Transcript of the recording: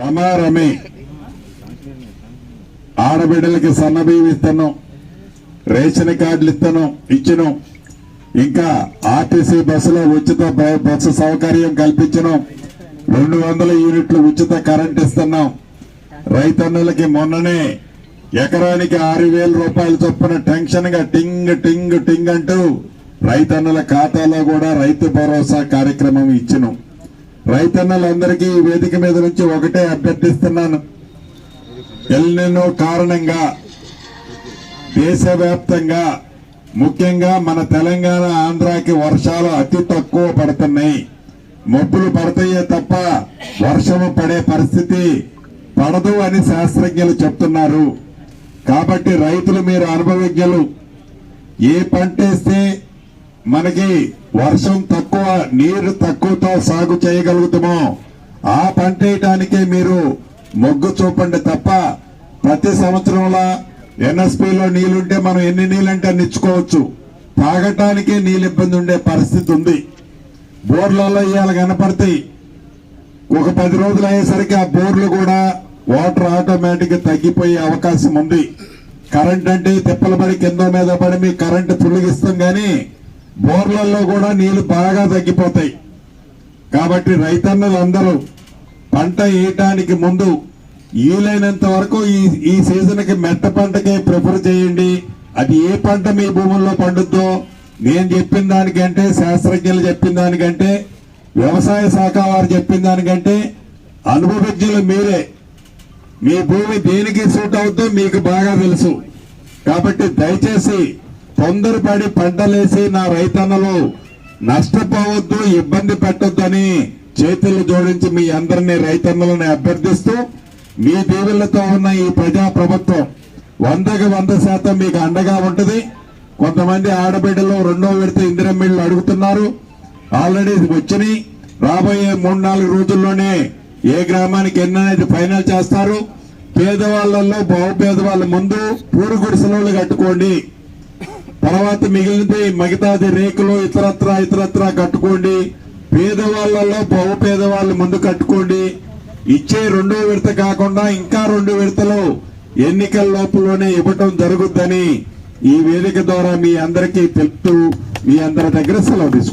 రమారమి ఆడబిడ్డలకి సన్నబియ్యం ఇస్తాను, రేషన్ కార్డులు ఇచ్చాను, ఇంకా ఆర్టీసీ బస్సులో ఉచిత బస్సు సౌకర్యం కల్పించను, 200 యూనిట్లు ఉచిత కరెంట్ ఇస్తున్నాం. రైతన్నులకి మొన్ననే ఎకరానికి 6,000 రూపాయల చొప్పున టెన్షన్ గా టింగ్ టింగ్ టింగ్ అంటూ రైతన్నుల ఖాతాలో కూడా రైతు భరోసా కార్యక్రమం ఇచ్చును. రైతన్నులందరికీ ఈ వేదిక మీద నుంచి ఒకటే అభ్యర్థిస్తున్నాను. ఎల్నినో కారణంగా దేశవ్యాప్తంగా ముఖ్యంగా మన తెలంగాణ ఆంధ్రాకి వర్షాలు అతి తక్కువ పడుతున్నాయి. మబ్బులు పడతాయే తప్ప వర్షము పడే పరిస్థితి పడదు అని శాస్త్రజ్ఞులు చెప్తున్నారు. కాబట్టి రైతులు మీరు అనుభవజ్ఞులు, ఏ పంట వేస్తే మనకి వర్షం తక్కువ నీరు తక్కువతో సాగు చేయగలుగుతామో ఆ పంట వేయడానికే మీరు మొగ్గు చూపండి తప్ప ప్రతి సంవత్సరంలో ఎన్ఎస్పీలో నీళ్లుంటే మనం ఎన్ని నీళ్ళంటే అన్ని ఇచ్చుకోవచ్చు, తాగటానికే నీళ్ళు ఇబ్బంది ఉండే పరిస్థితి ఉంది. బోర్లలో ఇవాళ కనపడతాయి, ఒక 10 రోజులు అయ్యేసరికి ఆ బోర్లు కూడా వాటర్ ఆటోమేటిక్ గా తగ్గిపోయే అవకాశం ఉంది. కరెంట్ అంటే తిప్పల పడి కింద మీద పడి మీకు కరెంటు పుల్లిగిస్తాం గానీ బోర్లలో కూడా నీళ్లు బాగా తగ్గిపోతాయి. కాబట్టి రైతన్నులందరూ పంట వేయటానికి ముందు వీలైనంత వరకు ఈ సీజన్ కి మెట్ట పంటకే ప్రిఫర్ చేయండి. అది ఏ పంట మీ భూముల్లో పండుద్దో నేను చెప్పిన దానికంటే, శాస్త్రజ్ఞులు చెప్పిన దానికంటే, వ్యవసాయ శాఖ వారు చెప్పిన దానికంటే అనుభవజ్ఞులు మీరే. మీ భూమి దేనికి సూట్ అవుతుందో మీకు బాగా తెలుసు. కాబట్టి దయచేసి తొందరపడి పంటలేసి నా రైతన్నలు నష్టపోవద్దు, ఇబ్బంది పెట్టొద్దు అని చేతులు జోడించి మీ అందరినీ రైతన్నలని అభ్యర్థిస్తూ మీ దీవులతో ఉన్న ఈ ప్రజా ప్రభుత్వం 100కి 100% మీకు అండగా ఉంటుంది. కొంతమంది ఆడబిడ్డలు 2వ విడత ఇందిరమ్మ ఇళ్లు అడుగుతున్నారు, ఆల్రెడీ వచ్చినాయి. రాబోయే 3-4 రోజుల్లోనే ఏ గ్రామానికి ఎన్ననేది ఫైనల్ చేస్తారు. పేదవాళ్లలో బహుపేదవాళ్ళ ముందు పూరు గుడిసెలు కట్టుకోండి, తర్వాత మిగతాది రేకులు ఇతరత్రా కట్టుకోండి. పేదవాళ్లలో బహుపేదవాళ్ళ ముందు కట్టుకోండి. ఇచ్చే 2వ విడత కాకుండా ఇంకా 2 విడతలు ఎన్నికల లోపలనే ఇవ్వటం జరుగుద్దని ఈ వేదిక ద్వారా మీ అందరికీ తెలుపుతూ మీ అందరి దగ్గర సెలవు తీసుకుంటాను.